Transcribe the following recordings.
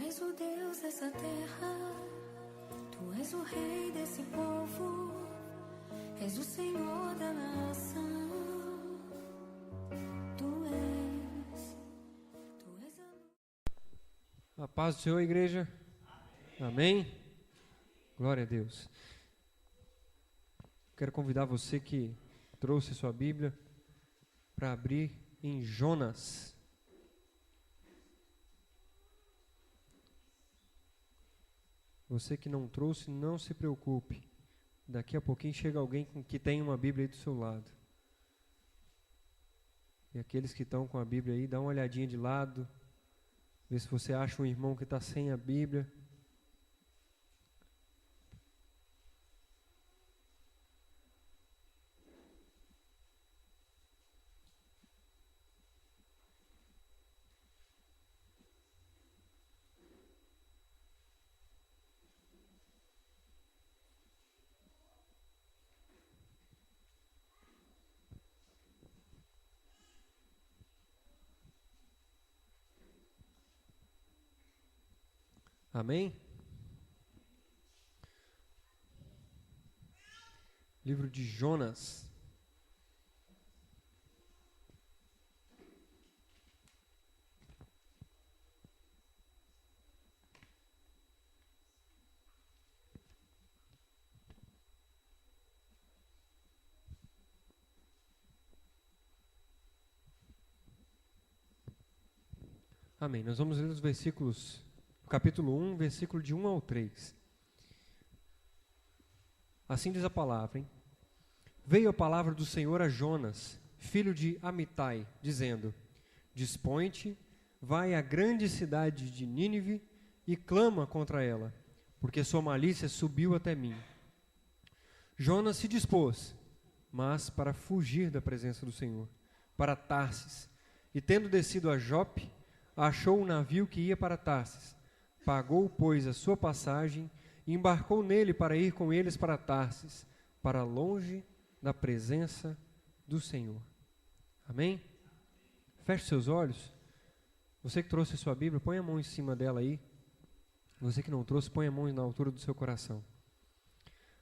és o Deus dessa terra, tu és o rei desse povo, és o Senhor da nação. Tu és A paz do Senhor, igreja. Amém? Glória a Deus. Quero convidar você que trouxe sua Bíblia para abrir em Jonas. Você que não trouxe, não se preocupe. Daqui a pouquinho chega alguém que tem uma Bíblia aí do seu lado. E aqueles que estão com a Bíblia aí, dá uma olhadinha de lado. Vê se você acha um irmão que está sem a Bíblia. Amém? Livro de Jonas. Amém. Nós vamos ler os versículos, capítulo 1, versículo de 1 ao 3. Assim diz a palavra, hein? Veio a palavra do Senhor a Jonas, filho de Amitai, dizendo: Dispõe-te, vai à grande cidade de Nínive e clama contra ela, porque sua malícia subiu até mim. Jonas se dispôs, mas para fugir da presença do Senhor, para Tarsis, e tendo descido a Jope, achou um navio que ia para Tarsis. Pagou, pois, a sua passagem e embarcou nele para ir com eles para Tarsis, para longe da presença do Senhor. Amém? Feche seus olhos. Você que trouxe a sua Bíblia, põe a mão em cima dela aí. Você que não trouxe, põe a mão na altura do seu coração.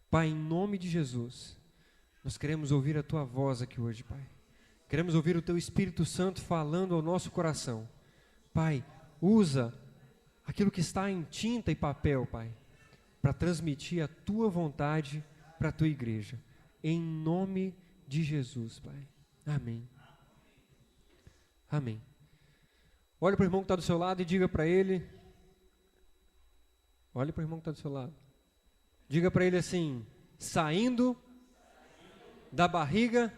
Pai, em nome de Jesus, nós queremos ouvir a Tua voz aqui hoje, Pai. Queremos ouvir o Teu Espírito Santo falando ao nosso coração. Pai, usa aquilo que está em tinta e papel, Pai, para transmitir a Tua vontade para a Tua igreja. Em nome de Jesus, Pai. Amém. Amém. Olhe para o irmão que está do seu lado e diga para ele. Olhe para o irmão que está do seu lado. Diga para ele assim: saindo da barriga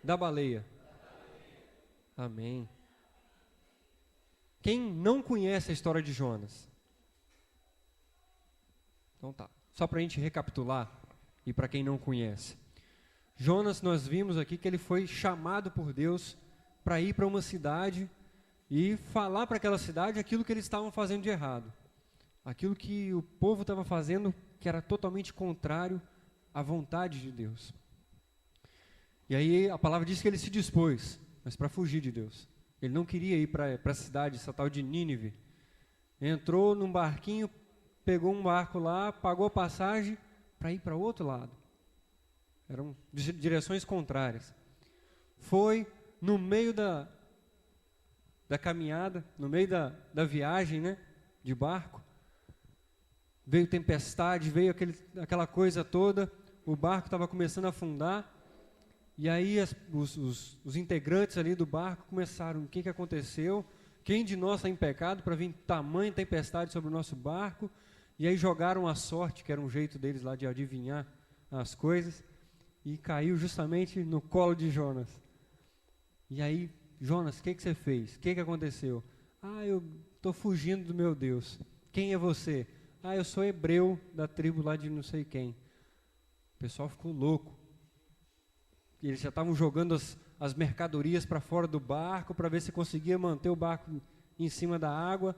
da baleia. Amém. Quem não conhece a história de Jonas? Então tá. Só para a gente recapitular, e para quem não conhece. Jonas, nós vimos aqui que ele foi chamado por Deus para ir para uma cidade e falar para aquela cidade aquilo que eles estavam fazendo de errado. Aquilo que o povo estava fazendo que era totalmente contrário à vontade de Deus. E aí a palavra diz que ele se dispôs, mas para fugir de Deus. Ele não queria ir para a cidade, essa tal de Nínive. Entrou num barquinho, pegou um barco lá, pagou a passagem para ir para o outro lado. Eram direções contrárias. Foi no meio da caminhada, no meio da viagem, né, de barco. Veio tempestade, veio aquela coisa toda, o barco estava começando a afundar. E aí os integrantes ali do barco começaram: o que aconteceu? Quem de nós está em pecado para vir tamanha tempestade sobre o nosso barco? E aí jogaram a sorte, que era um jeito deles lá de adivinhar as coisas, e caiu justamente no colo de Jonas. E aí, Jonas, o que você fez? O que aconteceu? Eu estou fugindo do meu Deus. Quem é você? Eu sou hebreu da tribo lá de não sei quem. O pessoal ficou louco. E eles já estavam jogando as mercadorias para fora do barco para ver se conseguia manter o barco em cima da água.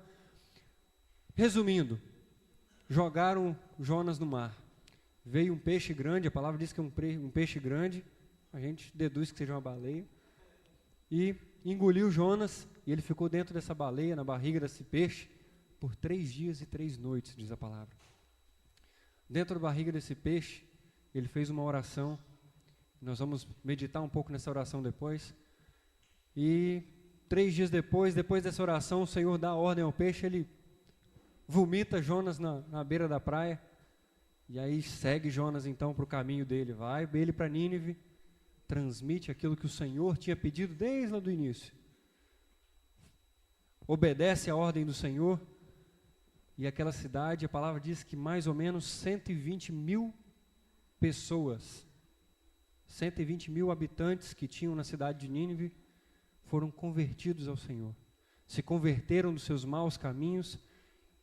Resumindo, jogaram Jonas no mar. Veio um peixe grande, a palavra diz que é um peixe grande, a gente deduz que seja uma baleia, e engoliu Jonas, e ele ficou dentro dessa baleia, na barriga desse peixe, por 3 dias e 3 noites, diz a palavra. Dentro da barriga desse peixe, ele fez uma oração. Nós vamos meditar um pouco nessa oração depois. E 3 dias depois dessa oração, o Senhor dá ordem ao peixe, ele vomita Jonas na beira da praia. E aí segue Jonas então para o caminho dele. Vai ele para Nínive, transmite aquilo que o Senhor tinha pedido desde lá do início. Obedece a ordem do Senhor. E aquela cidade, a palavra diz que mais ou menos 120 mil pessoas, 120 mil habitantes que tinham na cidade de Nínive, foram convertidos ao Senhor. Se converteram dos seus maus caminhos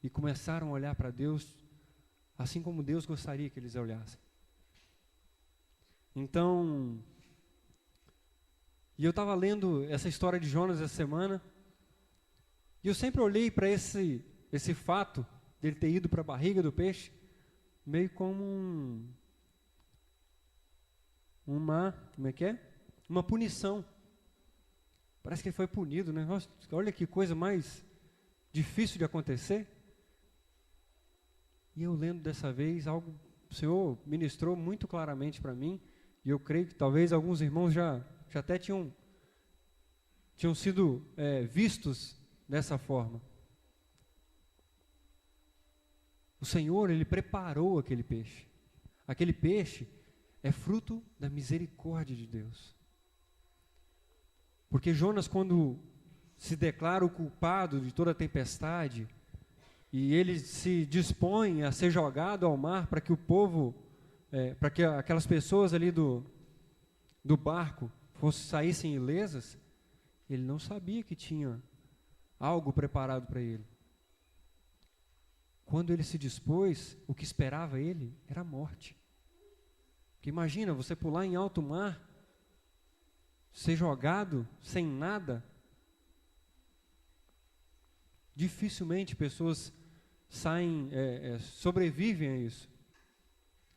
e começaram a olhar para Deus, assim como Deus gostaria que eles olhassem. Então, e eu estava lendo essa história de Jonas essa semana, e eu sempre olhei para esse fato dele ter ido para a barriga do peixe, meio como uma punição. Parece que ele foi punido, né? Nossa, olha que coisa mais difícil de acontecer. E eu lendo dessa vez, o Senhor ministrou muito claramente para mim, e eu creio que talvez alguns irmãos já até tinham sido vistos dessa forma. O Senhor, Ele preparou aquele peixe. Aquele peixe é fruto da misericórdia de Deus. Porque Jonas, quando se declara o culpado de toda a tempestade, e ele se dispõe a ser jogado ao mar para que o povo, para que aquelas pessoas ali do barco saíssem ilesas, ele não sabia que tinha algo preparado para ele. Quando ele se dispôs, o que esperava ele era a morte. Porque imagina, você pular em alto mar, ser jogado sem nada. Dificilmente pessoas sobrevivem a isso.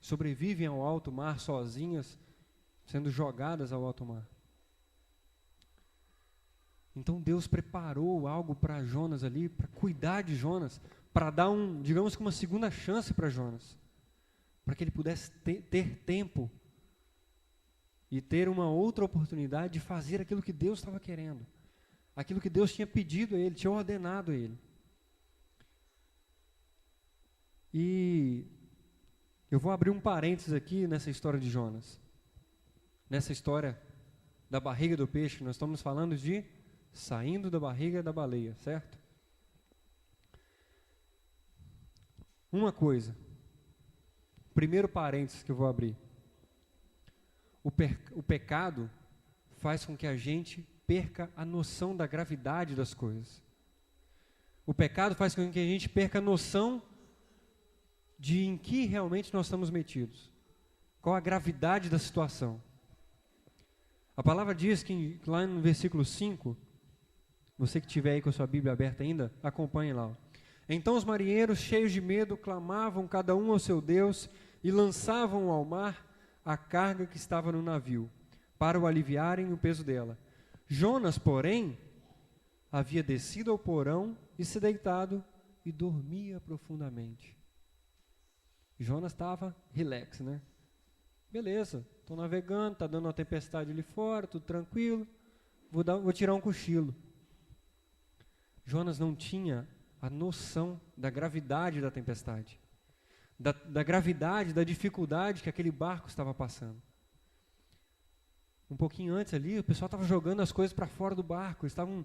Sobrevivem ao alto mar sozinhas, sendo jogadas ao alto mar. Então Deus preparou algo para Jonas ali, para cuidar de Jonas, para dar digamos que uma segunda chance para Jonas, para que ele pudesse ter tempo e ter uma outra oportunidade de fazer aquilo que Deus estava querendo, aquilo que Deus tinha pedido a ele, tinha ordenado a ele. E eu vou abrir um parênteses aqui nessa história de Jonas, nessa história da barriga do peixe. Nós estamos falando de saindo da barriga da baleia, certo? Uma coisa, primeiro parênteses que eu vou abrir. O pecado faz com que a gente perca a noção da gravidade das coisas. O pecado faz com que a gente perca a noção de em que realmente nós estamos metidos. Qual a gravidade da situação. A palavra diz que lá no versículo 5, você que estiver aí com a sua Bíblia aberta ainda, acompanhe lá. Então os marinheiros, cheios de medo, clamavam cada um ao seu Deus e lançavam ao mar a carga que estava no navio, para o aliviarem o peso dela. Jonas, porém, havia descido ao porão e se deitado e dormia profundamente. Jonas estava relax, né? Beleza, estou navegando, está dando uma tempestade ali fora, tudo tranquilo, vou tirar um cochilo. Jonas não tinha a noção da gravidade da tempestade, da gravidade, da dificuldade que aquele barco estava passando. Um pouquinho antes ali, o pessoal estava jogando as coisas para fora do barco, eles estavam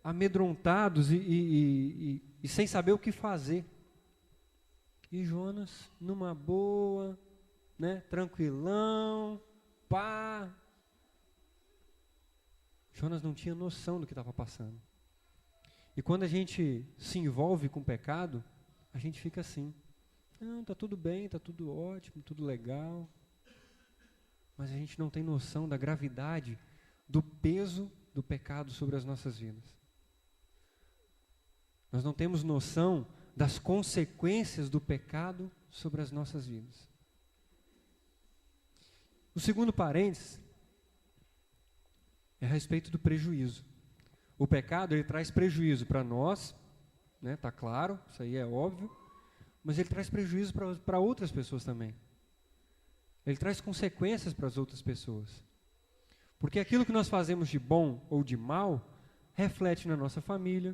amedrontados e sem saber o que fazer. E Jonas, numa boa, né, tranquilão, pá. Jonas não tinha noção do que estava passando. E quando a gente se envolve com o pecado, a gente fica assim. Não, está tudo bem, está tudo ótimo, tudo legal. Mas a gente não tem noção da gravidade, do peso do pecado sobre as nossas vidas. Nós não temos noção das consequências do pecado sobre as nossas vidas. O segundo parênteses é a respeito do prejuízo. O pecado, ele traz prejuízo para nós, né? Tá claro, isso aí é óbvio, mas ele traz prejuízo para outras pessoas também. Ele traz consequências para as outras pessoas. Porque aquilo que nós fazemos de bom ou de mal, reflete na nossa família,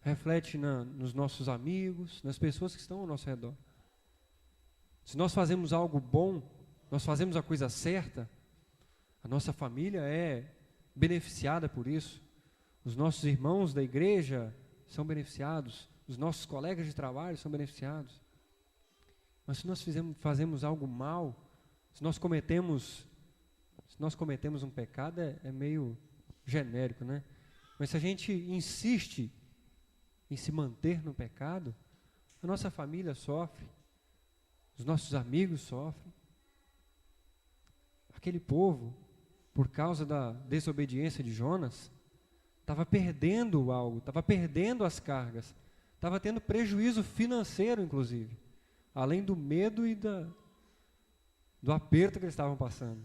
reflete nos nossos amigos, nas pessoas que estão ao nosso redor. Se nós fazemos algo bom, nós fazemos a coisa certa, a nossa família é beneficiada por isso. Os nossos irmãos da igreja são beneficiados, os nossos colegas de trabalho são beneficiados. Mas se nós fazemos algo mal, se nós cometemos um pecado, é meio genérico, né? Mas se a gente insiste em se manter no pecado, a nossa família sofre, os nossos amigos sofrem. Aquele povo, por causa da desobediência de Jonas, estava perdendo algo, estava perdendo as cargas, estava tendo prejuízo financeiro, inclusive, além do medo e do aperto que eles estavam passando,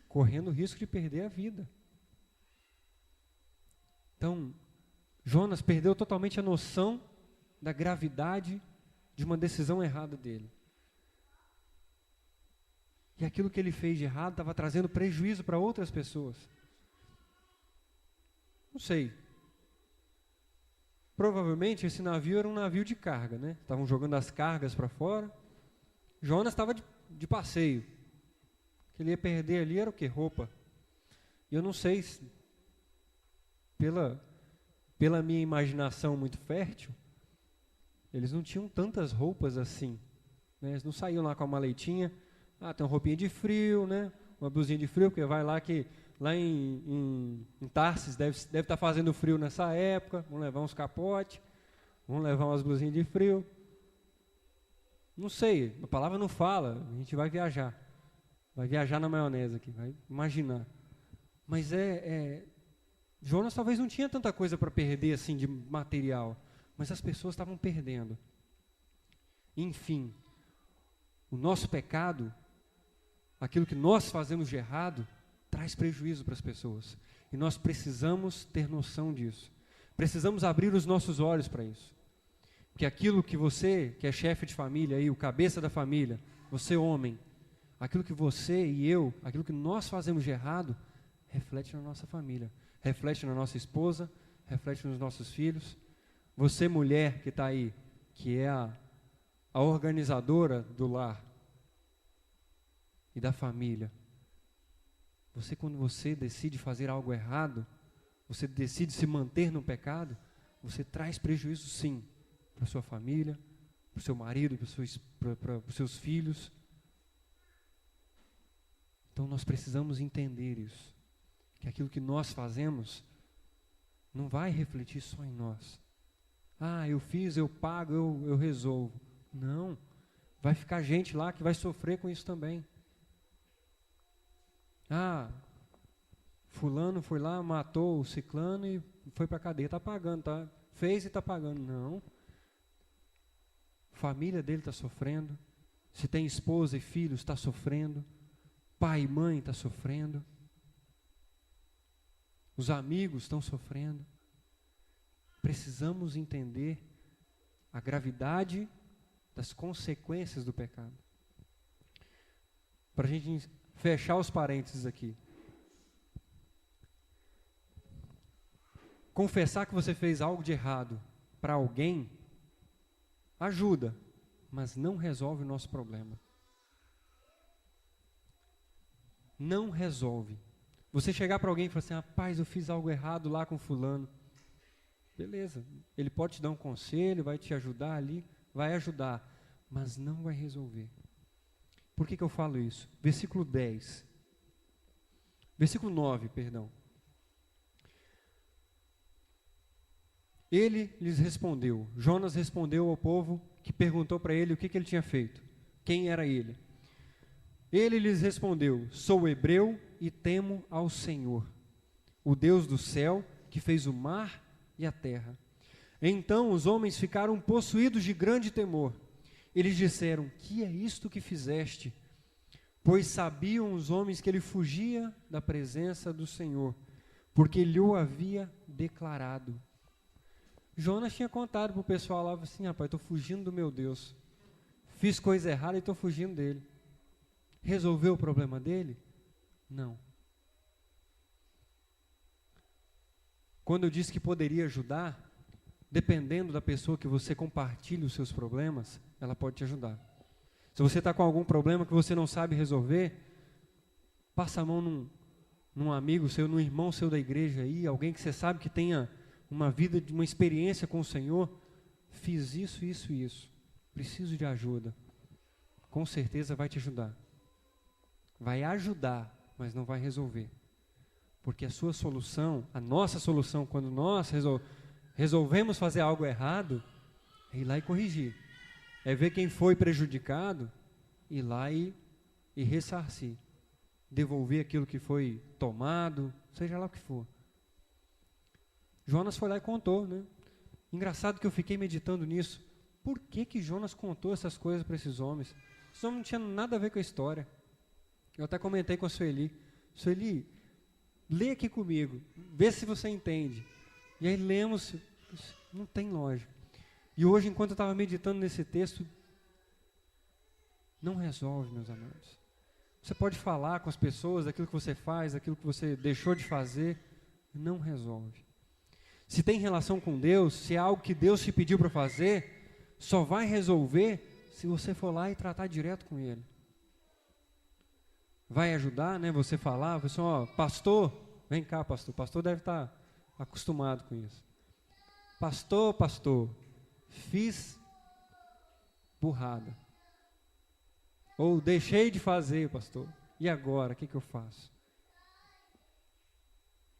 correndo o risco de perder a vida. Então, Jonas perdeu totalmente a noção da gravidade de uma decisão errada dele. E aquilo que ele fez de errado estava trazendo prejuízo para outras pessoas. Não sei. Provavelmente esse navio era um navio de carga, né? Estavam jogando as cargas para fora. Jonas estava de passeio. O que ele ia perder ali era o quê? Roupa. E eu não sei se, pela minha imaginação muito fértil, eles não tinham tantas roupas assim, né? Eles não saíam lá com a maletinha, tem uma roupinha de frio, né? Uma blusinha de frio, porque vai lá em Tarsis deve estar fazendo frio nessa época, vão levar uns capotes, vão levar umas blusinhas de frio. Não sei, a palavra não fala, a gente vai viajar na maionese aqui, vai imaginar. Mas Jonas talvez não tinha tanta coisa para perder assim de material, mas as pessoas estavam perdendo. Enfim, o nosso pecado, aquilo que nós fazemos de errado, traz prejuízo para as pessoas. E nós precisamos ter noção disso. Precisamos abrir os nossos olhos para isso. Porque aquilo que você, que é chefe de família, aí, o cabeça da família, você homem, aquilo que você e eu, aquilo que nós fazemos de errado, reflete na nossa família, reflete na nossa esposa, reflete nos nossos filhos. Você, mulher que está aí, que é a organizadora do lar e da família, quando você decide fazer algo errado, você decide se manter no pecado, você traz prejuízo sim, para a sua família, para o seu marido, para os seus filhos. Então nós precisamos entender isso, que aquilo que nós fazemos não vai refletir só em nós. Eu fiz, eu pago, eu resolvo. Não, vai ficar gente lá que vai sofrer com isso também. Fulano foi lá, matou o ciclano e foi para a cadeia, está pagando, tá? Fez e está pagando. Não. Família dele está sofrendo. Se tem esposa e filhos, está sofrendo. Pai e mãe está sofrendo. Os amigos estão sofrendo. Precisamos entender a gravidade das consequências do pecado. Para a gente fechar os parênteses aqui. Confessar que você fez algo de errado para alguém ajuda, mas não resolve o nosso problema. Não resolve. Você chegar para alguém e falar assim: rapaz, eu fiz algo errado lá com fulano. Beleza, ele pode te dar um conselho, vai te ajudar ali, vai ajudar, mas não vai resolver. Por que eu falo isso? Versículo 9, perdão. Ele lhes respondeu, Jonas respondeu ao povo que perguntou para ele o que ele tinha feito, quem era ele. Ele lhes respondeu: sou hebreu e temo ao Senhor, o Deus do céu, que fez o mar e a terra. Então os homens ficaram possuídos de grande temor. Eles disseram: que é isto que fizeste? Pois sabiam os homens que ele fugia da presença do Senhor, porque lhe o havia declarado. Jonas tinha contado para o pessoal lá, assim, rapaz, estou fugindo do meu Deus. Fiz coisa errada e estou fugindo dele. Resolveu o problema dele? Não. Quando eu disse que poderia ajudar, dependendo da pessoa que você compartilha os seus problemas, ela pode te ajudar. Se você está com algum problema que você não sabe resolver, passa a mão num amigo seu, num irmão seu da igreja aí, alguém que você sabe que tenha uma vida, uma experiência com o Senhor. Fiz isso, isso e isso. Preciso de ajuda. Com certeza vai te ajudar. Vai ajudar, mas não vai resolver. Porque a sua solução, a nossa solução, quando nós resolvemos fazer algo errado, é ir lá e corrigir. É ver quem foi prejudicado, ir lá e ressarcir. Devolver aquilo que foi tomado, seja lá o que for. Jonas foi lá e contou, né? Engraçado que eu fiquei meditando nisso. Por que Jonas contou essas coisas para esses homens? Esses homens não tinham nada a ver com a história. Eu até comentei com a Sueli. Sueli, lê aqui comigo, vê se você entende. E aí lemos, não tem lógica. E hoje, enquanto eu estava meditando nesse texto, não resolve, meus amados. Você pode falar com as pessoas daquilo que você faz, daquilo que você deixou de fazer, não resolve. Se tem relação com Deus, se é algo que Deus te pediu para fazer, só vai resolver se você for lá e tratar direto com Ele. Vai ajudar, né? Você falar, você, ó, pastor, vem cá, pastor. Pastor deve estar acostumado com isso. Pastor, fiz burrada. Ou deixei de fazer, pastor. E agora, o que eu faço?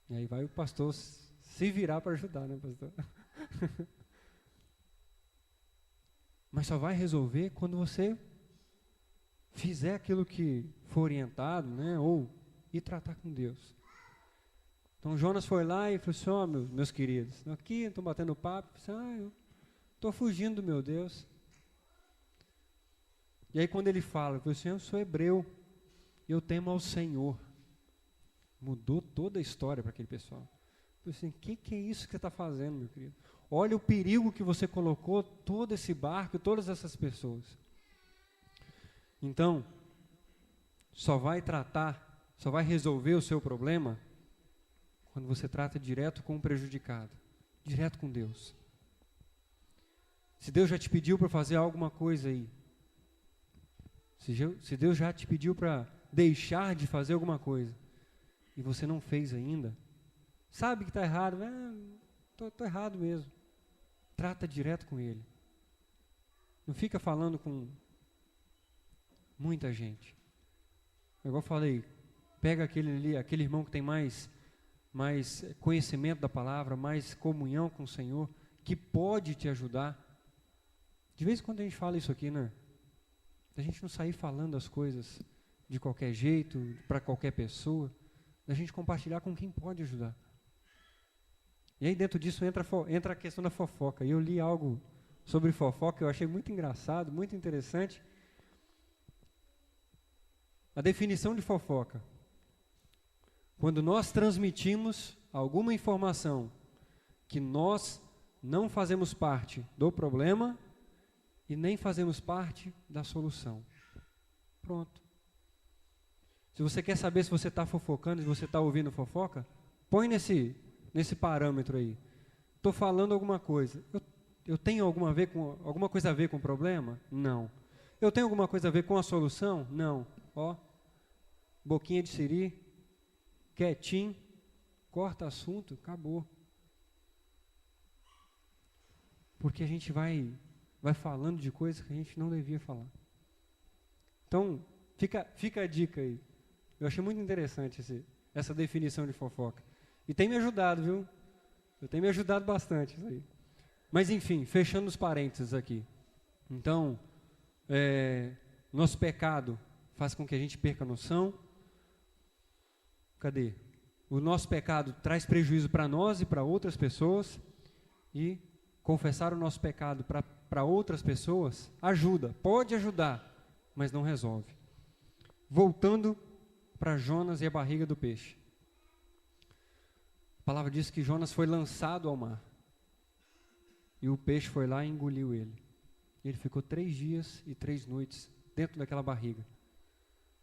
E aí vai o pastor se virar para ajudar, né, pastor? Mas só vai resolver quando você fizer aquilo que for orientado, né, ou ir tratar com Deus. Então Jonas foi lá e falou assim, ó, meus queridos, aqui estou batendo papo, eu estou fugindo do meu Deus. E aí quando ele fala, ele falou assim, eu sou hebreu, eu temo ao Senhor. Mudou toda a história para aquele pessoal. Eu falei assim, o que é isso que você está fazendo, meu querido? Olha o perigo que você colocou todo esse barco, todas essas pessoas. Então, só vai resolver o seu problema quando você trata direto com o prejudicado, direto com Deus. Se Deus já te pediu para fazer alguma coisa aí, se Deus já te pediu para deixar de fazer alguma coisa, e você não fez ainda, sabe que está errado, estou errado mesmo. Trata direto com Ele. Não fica falando com muita gente. Igual eu falei, pega aquele irmão que tem mais conhecimento da palavra, mais comunhão com o Senhor, que pode te ajudar. De vez em quando a gente fala isso aqui, né? A gente não sair falando as coisas de qualquer jeito, para qualquer pessoa, da gente compartilhar com quem pode ajudar. E aí dentro disso entra a questão da fofoca. E eu li algo sobre fofoca que eu achei muito engraçado, muito interessante. A definição de fofoca. Quando nós transmitimos alguma informação que nós não fazemos parte do problema e nem fazemos parte da solução. Pronto. Se você quer saber se você está fofocando, se você está ouvindo fofoca, põe nesse parâmetro aí. Estou falando alguma coisa. Eu tenho alguma coisa a ver com o problema? Não. Eu tenho alguma coisa a ver com a solução? Não. Ó, boquinha de siri, quietinho, corta assunto, acabou. Porque a gente vai falando de coisas que a gente não devia falar. Então, fica a dica aí. Eu achei muito interessante essa definição de fofoca. E tem me ajudado, viu? Tem me ajudado bastante isso aí. Mas, enfim, fechando os parênteses aqui. Então, nosso pecado faz com que a gente perca a noção. Cadê? O nosso pecado traz prejuízo para nós e para outras pessoas. E confessar o nosso pecado para outras pessoas ajuda, pode ajudar, mas não resolve. Voltando para Jonas e a barriga do peixe. A palavra diz que Jonas foi lançado ao mar. E o peixe foi lá e engoliu ele. Ele ficou 3 dias e 3 noites dentro daquela barriga.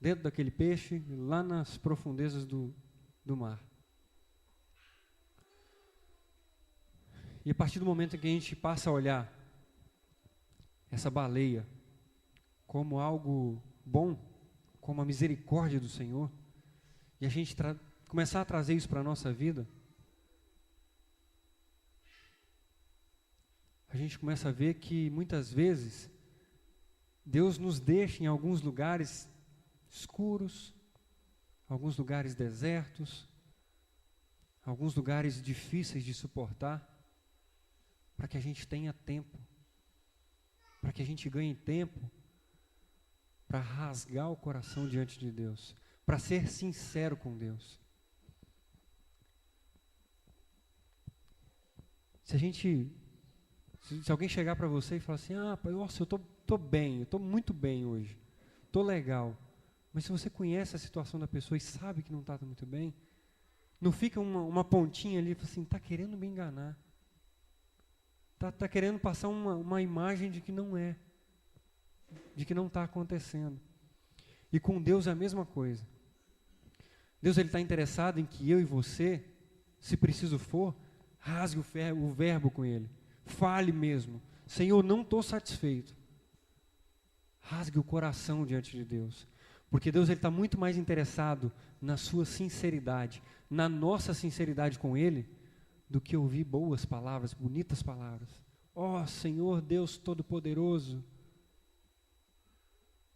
Dentro daquele peixe, lá nas profundezas do mar. E a partir do momento em que a gente passa a olhar essa baleia como algo bom, como a misericórdia do Senhor, e a gente começar a trazer isso para a nossa vida, a gente começa a ver que muitas vezes Deus nos deixa em alguns lugares escuros, alguns lugares desertos, alguns lugares difíceis de suportar, para que a gente tenha tempo, para que a gente ganhe tempo para rasgar o coração diante de Deus, para ser sincero com Deus. Se alguém chegar para você e falar assim, nossa, eu estou bem, eu estou muito bem hoje, estou legal, mas se você conhece a situação da pessoa e sabe que não está muito bem, não fica uma pontinha ali, assim, está querendo me enganar, está querendo passar uma imagem de que não é, de que não está acontecendo. E com Deus é a mesma coisa. Deus está interessado em que eu e você, se preciso for, rasgue o verbo com Ele. Fale mesmo, Senhor, não estou satisfeito. Rasgue o coração diante de Deus, porque Deus está muito mais interessado na sua sinceridade, na nossa sinceridade com Ele, do que ouvir boas palavras, bonitas palavras. Ó Senhor Deus Todo-Poderoso.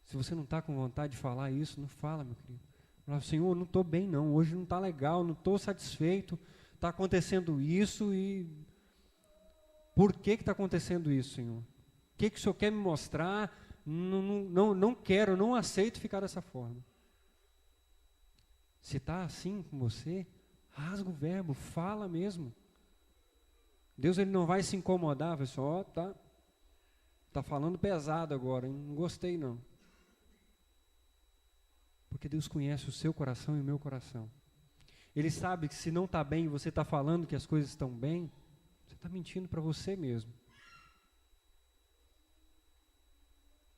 Se você não está com vontade de falar isso, não fala, meu querido. Fala, Senhor, não estou bem não, hoje não está legal, não estou satisfeito, está acontecendo isso e... Por que está acontecendo isso, Senhor? O que o Senhor quer me mostrar? Não quero, não aceito ficar dessa forma. Se está assim com você, rasga o verbo, fala mesmo. Deus ele não vai se incomodar, vai só, tá falando pesado agora, hein? Não gostei não. Porque Deus conhece o seu coração e o meu coração. Ele sabe que se não está bem, você está falando que as coisas estão bem, você está mentindo para você mesmo.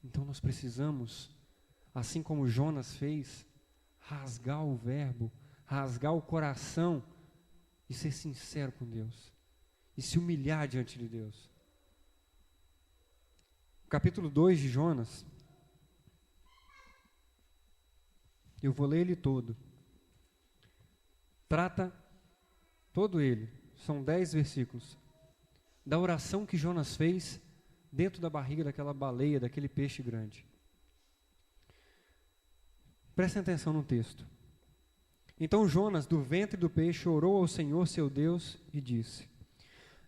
Então nós precisamos, assim como Jonas fez, rasgar o verbo, rasgar o coração e ser sincero com Deus. E se humilhar diante de Deus. O capítulo 2 de Jonas, eu vou ler ele todo. Trata todo ele, são 10 versículos, da oração que Jonas fez dentro da barriga daquela baleia, daquele peixe grande. Prestem atenção no texto. Então Jonas, do ventre do peixe, orou ao Senhor seu Deus e disse: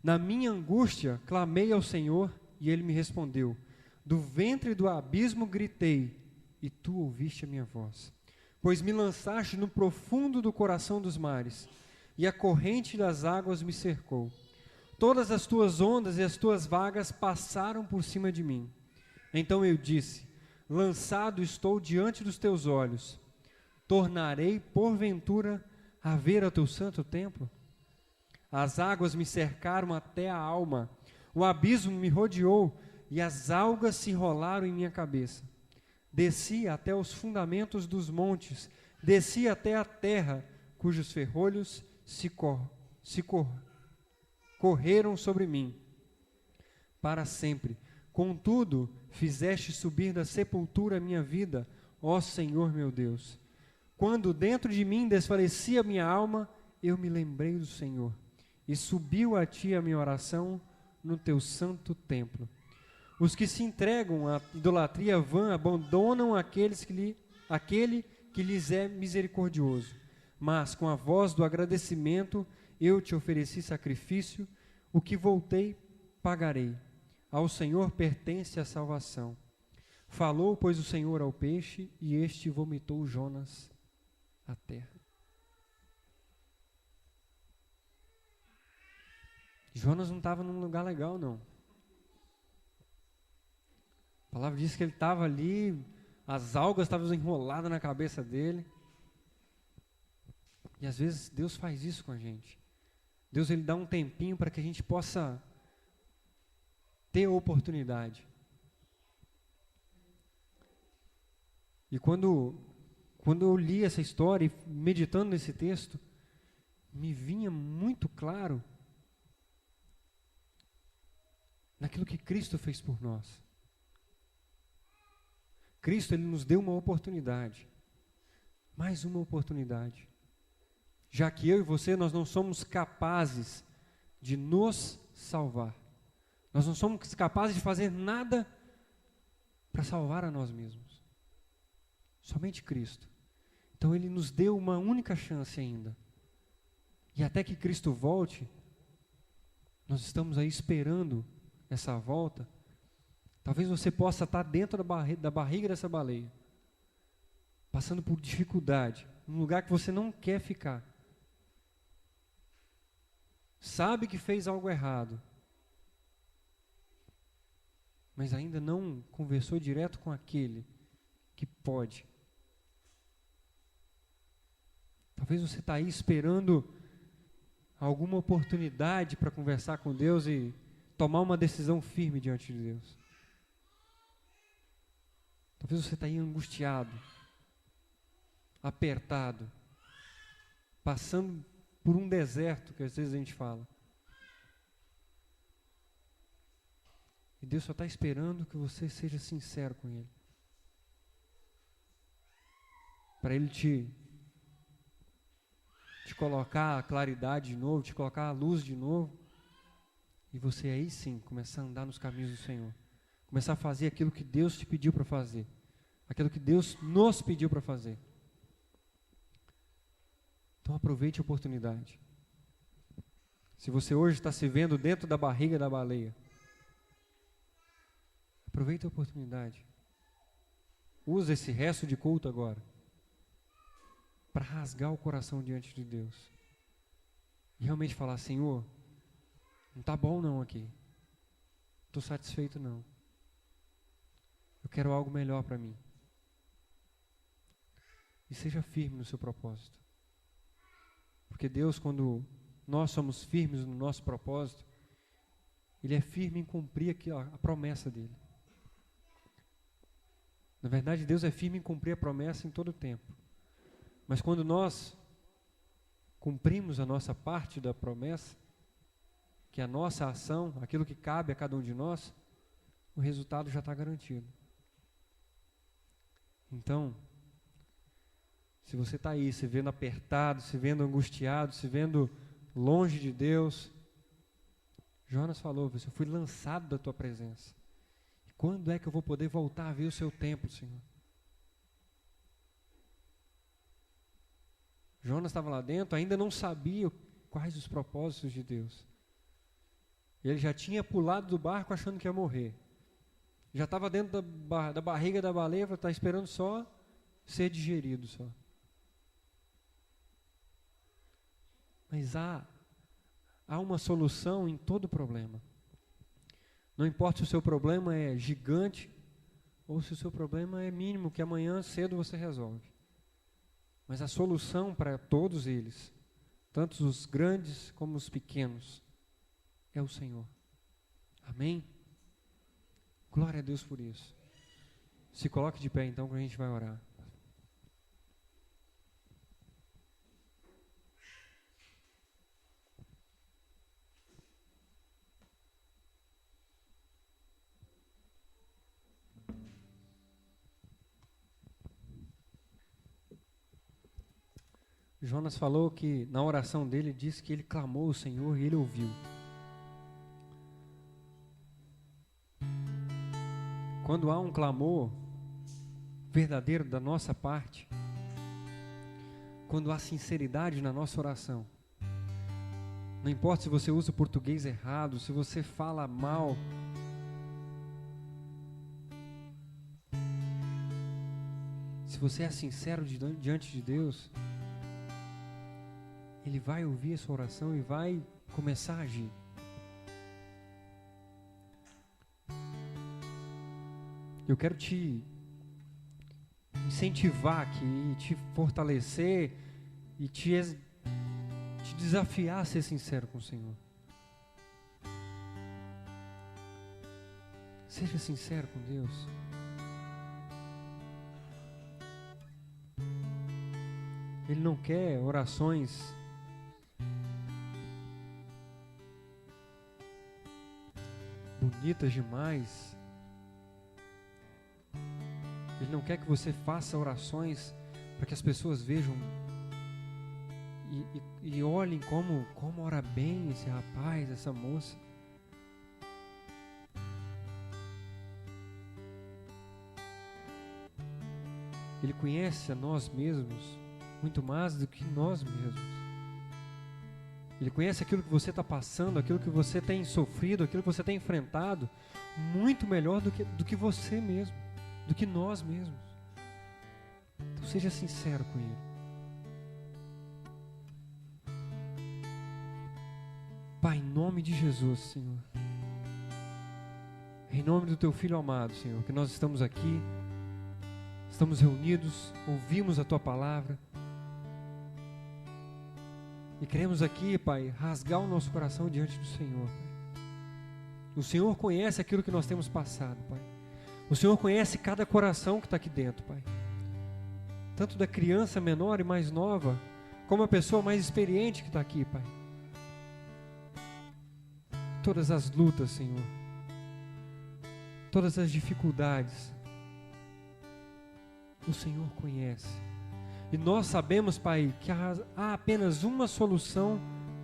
Na minha angústia clamei ao Senhor e ele me respondeu. Do ventre do abismo gritei e tu ouviste a minha voz. Pois me lançaste no profundo do coração dos mares e a corrente das águas me cercou. Todas as tuas ondas e as tuas vagas passaram por cima de mim. Então eu disse: lançado estou diante dos teus olhos. Tornarei, porventura, a ver ao teu santo templo? As águas me cercaram até a alma. O abismo me rodeou e as algas se enrolaram em minha cabeça. Desci até os fundamentos dos montes. Desci até a terra, cujos ferrolhos correram sobre mim para sempre. Contudo, fizeste subir da sepultura a minha vida, ó Senhor meu Deus. Quando dentro de mim desfalecia a minha alma, eu me lembrei do Senhor, e subiu a ti a minha oração no teu santo templo. Os que se entregam à idolatria vã abandonam aquele que lhes é misericordioso. Mas com a voz do agradecimento eu te ofereci sacrifício, o que voltei pagarei. Ao Senhor pertence a salvação. Falou, pois, o Senhor ao peixe, e este vomitou Jonas à terra. Jonas não estava num lugar legal, não. A palavra diz que ele estava ali, as algas estavam enroladas na cabeça dele. E às vezes Deus faz isso com a gente. Deus, Ele dá um tempinho para que a gente possa ter a oportunidade. E quando eu li essa história, e meditando nesse texto, me vinha muito claro naquilo que Cristo fez por nós. Cristo, Ele nos deu uma oportunidade, mais uma oportunidade. Já que eu e você, nós não somos capazes de nos salvar. Nós não somos capazes de fazer nada para salvar a nós mesmos. Somente Cristo. Então Ele nos deu uma única chance ainda. E até que Cristo volte, nós estamos aí esperando essa volta. Talvez você possa estar dentro da barriga dessa baleia, passando por dificuldade, num lugar que você não quer ficar. Sabe que fez algo errado, mas ainda não conversou direto com aquele que pode. Talvez você está aí esperando alguma oportunidade para conversar com Deus e tomar uma decisão firme diante de Deus. Talvez você está aí angustiado, apertado, passando por um deserto, que às vezes a gente fala. E Deus só está esperando que você seja sincero com Ele. Para Ele te colocar a claridade de novo, te colocar a luz de novo. E você aí sim começar a andar nos caminhos do Senhor. Começar a fazer aquilo que Deus te pediu para fazer. Aquilo que Deus nos pediu para fazer. Então aproveite a oportunidade. Se você hoje está se vendo dentro da barriga da baleia, aproveite a oportunidade. Use esse resto de culto agora para rasgar o coração diante de Deus. E realmente falar, Senhor, não está bom não aqui. Não estou satisfeito não. Eu quero algo melhor para mim. E seja firme no seu propósito. Porque Deus, quando nós somos firmes no nosso propósito, Ele é firme em cumprir a promessa dEle. Na verdade, Deus é firme em cumprir a promessa em todo o tempo. Mas quando nós cumprimos a nossa parte da promessa, que é a nossa ação, aquilo que cabe a cada um de nós, o resultado já está garantido. Então, se você está aí, se vendo apertado, se vendo angustiado, se vendo longe de Deus, Jonas falou, eu fui lançado da tua presença. E quando é que eu vou poder voltar a ver o seu templo, Senhor? Jonas estava lá dentro, ainda não sabia quais os propósitos de Deus. Ele já tinha pulado do barco achando que ia morrer. Já estava dentro da barriga da baleia, está esperando só ser digerido só. Mas há uma solução em todo problema. Não importa se o seu problema é gigante ou se o seu problema é mínimo, que amanhã cedo você resolve. Mas a solução para todos eles, tanto os grandes como os pequenos, é o Senhor. Amém? Glória a Deus por isso. Se coloque de pé então, que a gente vai orar. Jonas falou que na oração dele disse que ele clamou ao Senhor e ele ouviu. Quando há um clamor verdadeiro da nossa parte, quando há sinceridade na nossa oração, não importa se você usa o português errado, se você fala mal, se você é sincero diante de Deus, Ele vai ouvir a sua oração e vai começar a agir. Eu quero te incentivar aqui, te fortalecer e te te desafiar a ser sincero com o Senhor. Seja sincero com Deus. Ele não quer orações bonitas demais. Ele não quer que você faça orações para que as pessoas vejam e olhem como ora bem esse rapaz, essa moça. Ele conhece a nós mesmos muito mais do que nós mesmos. Ele conhece aquilo que você está passando, aquilo que você tem sofrido, aquilo que você tem enfrentado, muito melhor do que você mesmo, do que nós mesmos. Então seja sincero com Ele. Pai, em nome de Jesus, Senhor, em nome do Teu Filho amado, Senhor, que nós estamos aqui, estamos reunidos, ouvimos a Tua palavra, e queremos aqui, Pai, rasgar o nosso coração diante do Senhor, Pai. O Senhor conhece aquilo que nós temos passado, Pai. O Senhor conhece cada coração que está aqui dentro, Pai. Tanto da criança menor e mais nova, como a pessoa mais experiente que está aqui, Pai. Todas as lutas, Senhor. Todas as dificuldades. O Senhor conhece. E nós sabemos, Pai, que há apenas uma solução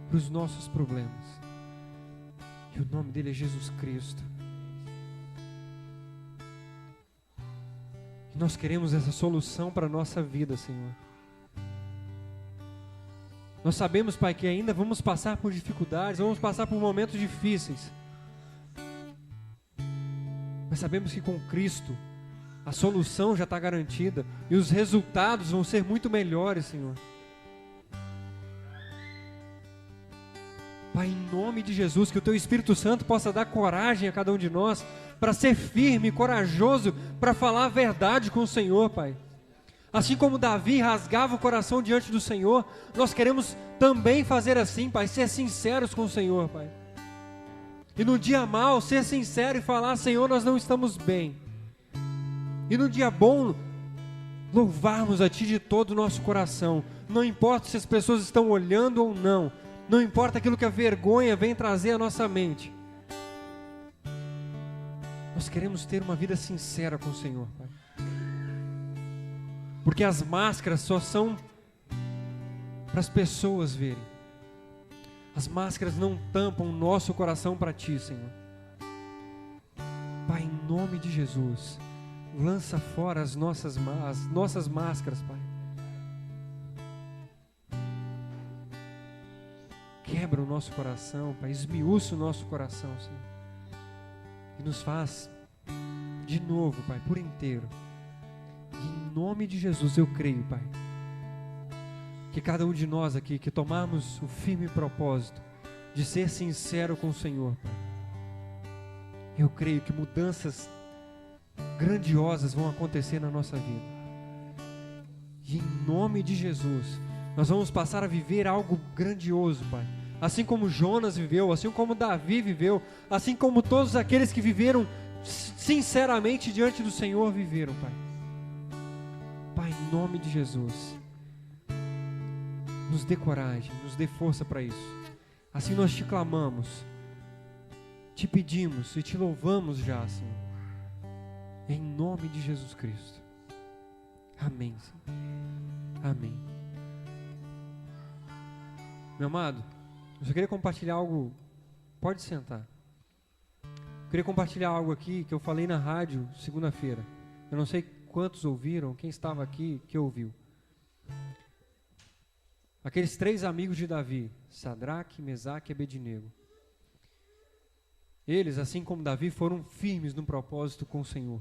para os nossos problemas. E o nome dele é Jesus Cristo. E nós queremos essa solução para a nossa vida, Senhor. Nós sabemos, Pai, que ainda vamos passar por dificuldades, vamos passar por momentos difíceis. Mas sabemos que com Cristo a solução já está garantida e os resultados vão ser muito melhores, Senhor. Pai, em nome de Jesus, que o Teu Espírito Santo possa dar coragem a cada um de nós para ser firme e corajoso para falar a verdade com o Senhor, Pai. Assim como Davi rasgava o coração diante do Senhor, nós queremos também fazer assim, Pai, ser sinceros com o Senhor, Pai. E no dia mau, ser sincero e falar: Senhor, nós não estamos bem. E no dia bom, louvarmos a Ti de todo o nosso coração. Não importa se as pessoas estão olhando ou não. Não importa aquilo que a vergonha vem trazer à nossa mente. Nós queremos ter uma vida sincera com o Senhor, Pai. Porque as máscaras só são para as pessoas verem. As máscaras não tampam o nosso coração para Ti, Senhor. Pai, em nome de Jesus, lança fora as nossas máscaras, Pai. Quebra o nosso coração, Pai. Esmiúça o nosso coração, Senhor. E nos faz de novo, Pai, por inteiro. E em nome de Jesus eu creio, Pai, que cada um de nós aqui, que tomarmos o firme propósito de ser sincero com o Senhor, Pai, eu creio que mudanças grandiosas vão acontecer na nossa vida. E em nome de Jesus, nós vamos passar a viver algo grandioso, Pai. Assim como Jonas viveu, assim como Davi viveu, assim como todos aqueles que viveram sinceramente diante do Senhor viveram, Pai. Pai, em nome de Jesus, nos dê coragem, nos dê força para isso. Assim nós te clamamos, te pedimos e te louvamos já, Senhor. Em nome de Jesus Cristo. Amém, Senhor. Amém. Meu amado, eu só queria compartilhar algo. Pode sentar. Eu queria compartilhar algo aqui que eu falei na rádio segunda-feira. Eu não sei quantos ouviram, quem estava aqui que ouviu. Aqueles 3 amigos de Davi, Sadraque, Mesaque e Abednego. Eles, assim como Davi, foram firmes no propósito com o Senhor.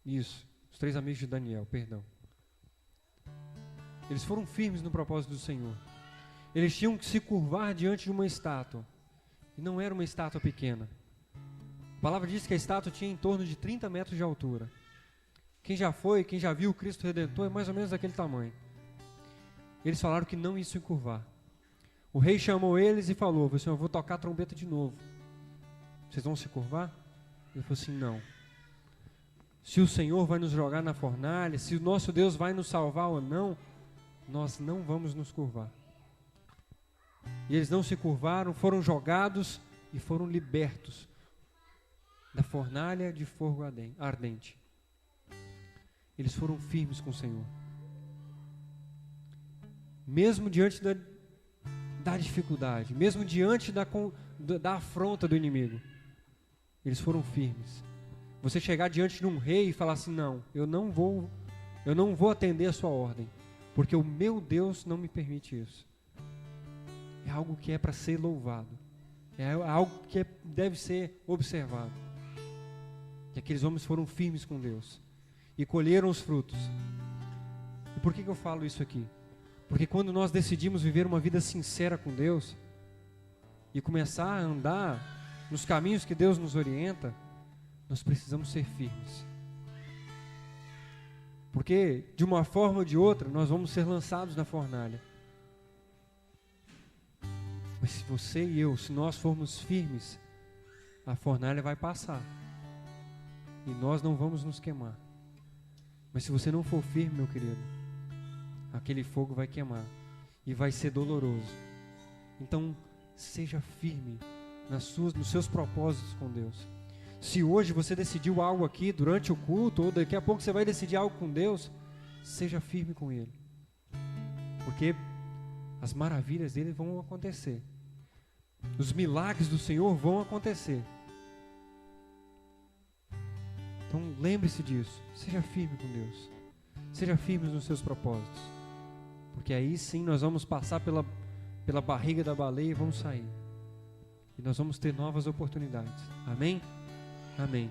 Isso, os 3 amigos de Daniel, perdão. Eles foram firmes no propósito do Senhor. Eles tinham que se curvar diante de uma estátua. E não era uma estátua pequena. A palavra diz que a estátua tinha em torno de 30 metros de altura. Quem já viu o Cristo Redentor é mais ou menos daquele tamanho. eles falaram que não iam se encurvar. O rei chamou eles e falou assim: eu vou tocar a trombeta de novo. Vocês vão se curvar? Ele falou assim: não. Se o Senhor vai nos jogar na fornalha, se o nosso Deus vai nos salvar ou não, nós não vamos nos curvar. E eles não se curvaram, foram jogados e foram libertos da fornalha de fogo ardente. Eles foram firmes com o Senhor. Mesmo diante da dificuldade, mesmo diante da afronta do inimigo, eles foram firmes. Você chegar diante de um rei e falar assim: não, eu não vou atender a sua ordem, porque o meu Deus não me permite isso. É algo que é para ser louvado, é algo que deve ser observado. E aqueles homens foram firmes com Deus e colheram os frutos. E por que eu falo isso aqui? Porque quando nós decidimos viver uma vida sincera com Deus e começar a andar nos caminhos que Deus nos orienta, nós precisamos ser firmes. Porque de uma forma ou de outra nós vamos ser lançados na fornalha. Mas se você e eu, se nós formos firmes, a fornalha vai passar e nós não vamos nos queimar. Mas se você não for firme, meu querido, aquele fogo vai queimar e vai ser doloroso. Então, seja firme nos seus propósitos com Deus. Se hoje você decidiu algo aqui durante o culto, ou daqui a pouco você vai decidir algo com Deus, seja firme com Ele. Porque as maravilhas dele vão acontecer. Os milagres do Senhor vão acontecer. Então lembre-se disso. Seja firme com Deus. Seja firme nos seus propósitos. Porque aí sim nós vamos passar pela barriga da baleia e vamos sair. E nós vamos ter novas oportunidades. Amém? Amém.